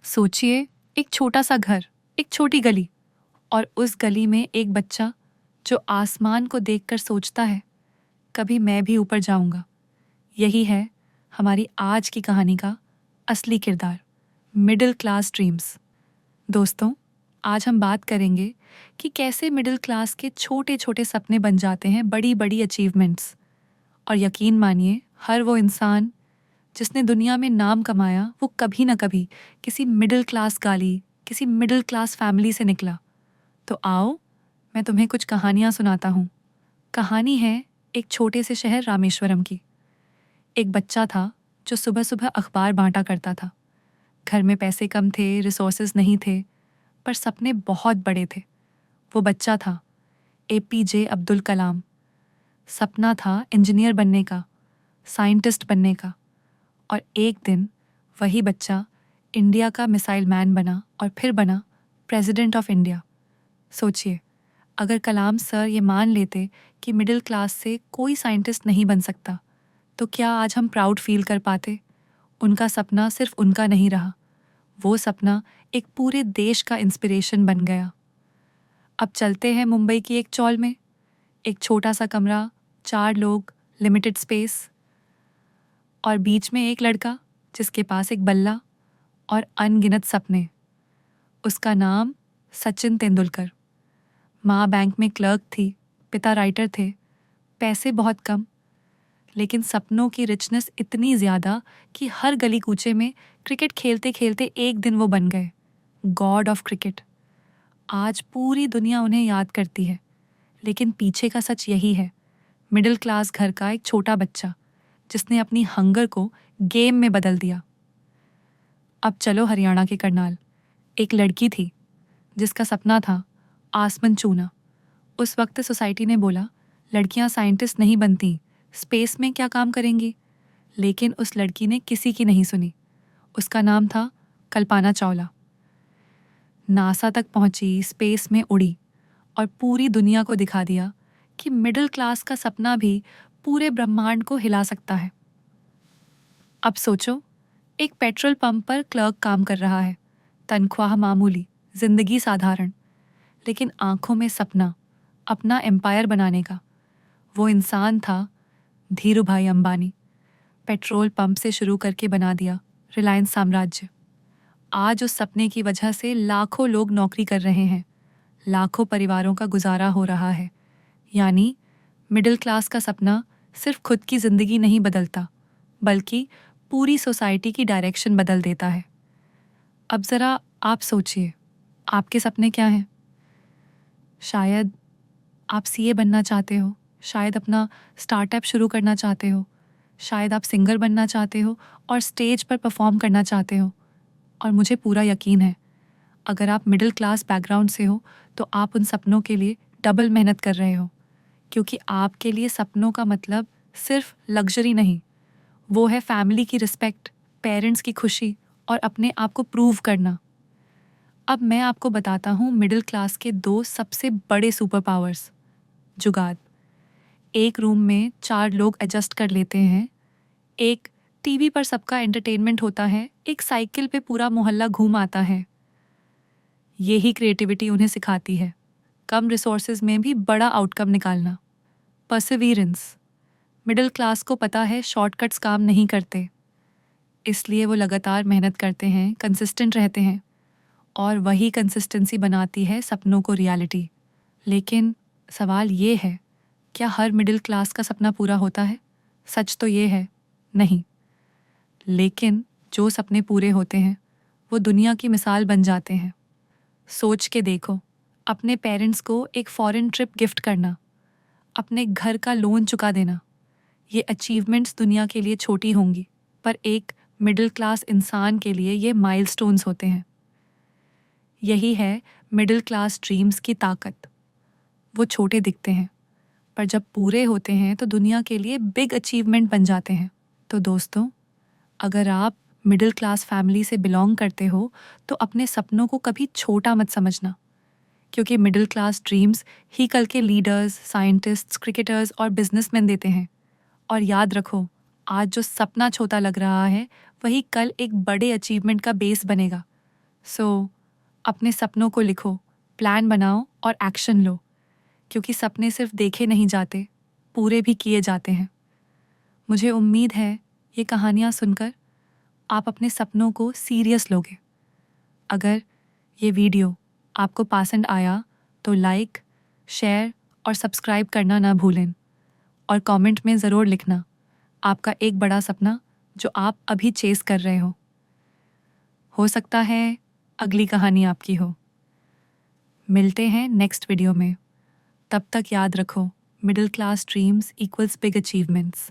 सोचिए, एक छोटा सा घर, एक छोटी गली, और उस गली में एक बच्चा जो आसमान को देखकर सोचता है, कभी मैं भी ऊपर जाऊंगा। यही है हमारी आज की कहानी का असली किरदार, मिडिल क्लास ड्रीम्स। दोस्तों, आज हम बात करेंगे कि कैसे मिडिल क्लास के छोटे छोटे सपने बन जाते हैं बड़ी बड़ी अचीवमेंट्स। और यकीन मानिए, हर वो इंसान जिसने दुनिया में नाम कमाया, वो कभी ना कभी किसी मिडिल क्लास गाली, किसी मिडिल क्लास फैमिली से निकला। तो आओ, मैं तुम्हें कुछ कहानियां सुनाता हूँ। कहानी है एक छोटे से शहर रामेश्वरम की। एक बच्चा था जो सुबह सुबह अखबार बांटा करता था। घर में पैसे कम थे, रिसोर्सेज नहीं थे, पर सपने बहुत बड़े थे। वो बच्चा था APJ अब्दुल कलाम। सपना था इंजीनियर बनने का, साइंटिस्ट बनने का। और एक दिन वही बच्चा इंडिया का मिसाइल मैन बना और फिर बना प्रेसिडेंट ऑफ इंडिया। सोचिए, अगर कलाम सर ये मान लेते कि मिडिल क्लास से कोई साइंटिस्ट नहीं बन सकता, तो क्या आज हम प्राउड फील कर पाते? उनका सपना सिर्फ उनका नहीं रहा, वो सपना एक पूरे देश का इंस्पिरेशन बन गया। अब चलते हैं मुंबई की एक चौल में। एक छोटा सा कमरा, 4 लोग, लिमिटेड स्पेस, और बीच में एक लड़का जिसके पास एक बल्ला और अनगिनत सपने। उसका नाम सचिन तेंदुलकर। माँ बैंक में क्लर्क थी, पिता राइटर थे, पैसे बहुत कम, लेकिन सपनों की रिचनेस इतनी ज़्यादा कि हर गली कूचे में क्रिकेट खेलते खेलते एक दिन वो बन गए गॉड ऑफ क्रिकेट। आज पूरी दुनिया उन्हें याद करती है, लेकिन पीछे का सच यही है, मिडिल क्लास घर का एक छोटा बच्चा जिसने अपनी हंगर को गेम में बदल दिया। अब चलो हरियाणा के करनाल। एक लड़की थी जिसका सपना था आसमान छूना। उस वक्त सोसाइटी ने बोला, लड़कियां साइंटिस्ट नहीं बनती, स्पेस में क्या काम करेंगी। लेकिन उस लड़की ने किसी की नहीं सुनी। उसका नाम था कल्पना चावला। नासा तक पहुंची, स्पेस में उड़ी और पूरी दुनिया को दिखा दिया कि मिडिल क्लास का सपना भी पूरे ब्रह्मांड को हिला सकता है। अब सोचो, एक पेट्रोल पंप पर क्लर्क काम कर रहा है, तनख्वाह मामूली, जिंदगी साधारण, लेकिन आंखों में सपना, अपना एम्पायर बनाने का। वो इंसान था धीरू भाई अंबानी। पेट्रोल पंप से शुरू करके बना दिया रिलायंस साम्राज्य। आज उस सपने की वजह से लाखों लोग नौकरी कर रहे हैं, लाखों परिवारों का गुजारा हो रहा है। यानी मिडिल क्लास का सपना सिर्फ खुद की जिंदगी नहीं बदलता, बल्कि पूरी सोसाइटी की डायरेक्शन बदल देता है। अब ज़रा आप सोचिए, आपके सपने क्या हैं? शायद आप CA बनना चाहते हो, शायद अपना स्टार्टअप शुरू करना चाहते हो, शायद आप सिंगर बनना चाहते हो और स्टेज पर परफॉर्म करना चाहते हो। और मुझे पूरा यकीन है, अगर आप मिडिल क्लास बैकग्राउंड से हो तो आप उन सपनों के लिए डबल मेहनत कर रहे हो, क्योंकि आपके लिए सपनों का मतलब सिर्फ लग्जरी नहीं, वो है फैमिली की रिस्पेक्ट, पेरेंट्स की खुशी और अपने आप को प्रूव करना। अब मैं आपको बताता हूँ मिडिल क्लास के 2 सबसे बड़े सुपर पावर्स। जुगाड़। एक रूम में 4 लोग एडजस्ट कर लेते हैं, एक टीवी पर सबका एंटरटेनमेंट होता है, एक साइकिल पे पूरा मोहल्ला घूम आता है। यही क्रिएटिविटी उन्हें सिखाती है, कम रिसोर्सेज में भी बड़ा आउटकम निकालना। परसिवियरेंस। मिडिल क्लास को पता है शॉर्टकट्स काम नहीं करते, इसलिए वो लगातार मेहनत करते हैं, कंसिस्टेंट रहते हैं, और वही कंसिस्टेंसी बनाती है सपनों को रियलिटी। लेकिन सवाल ये है, क्या हर मिडिल क्लास का सपना पूरा होता है? सच तो ये है, नहीं। लेकिन जो सपने पूरे होते हैं वो दुनिया की मिसाल बन जाते हैं। सोच के देखो, अपने पेरेंट्स को एक फॉरेन ट्रिप गिफ्ट करना, अपने घर का लोन चुका देना। ये अचीवमेंट्स दुनिया के लिए छोटी होंगी, पर एक मिडिल क्लास इंसान के लिए ये माइलस्टोन्स होते हैं। यही है मिडिल क्लास ड्रीम्स की ताकत। वो छोटे दिखते हैं, पर जब पूरे होते हैं तो दुनिया के लिए बिग अचीवमेंट बन जाते हैं। तो दोस्तों, अगर आप मिडिल क्लास फैमिली से बिलोंग करते हो तो अपने सपनों को कभी छोटा मत समझना, क्योंकि मिडिल क्लास ड्रीम्स ही कल के लीडर्स, साइंटिस्ट्स, क्रिकेटर्स और बिजनेसमैन देते हैं। और याद रखो, आज जो सपना छोटा लग रहा है वही कल एक बड़े अचीवमेंट का बेस बनेगा। अपने सपनों को लिखो, प्लान बनाओ और एक्शन लो, क्योंकि सपने सिर्फ देखे नहीं जाते, पूरे भी किए जाते हैं। मुझे उम्मीद है ये कहानियाँ सुनकर आप अपने सपनों को सीरियस लोगे। अगर ये वीडियो आपको पसंद आया तो लाइक, शेयर और सब्सक्राइब करना ना भूलें और कमेंट में ज़रूर लिखना आपका एक बड़ा सपना जो आप अभी चेस कर रहे हो सकता है अगली कहानी आपकी हो। मिलते हैं नेक्स्ट वीडियो में। तब तक याद रखो, middle class dreams equals big achievements.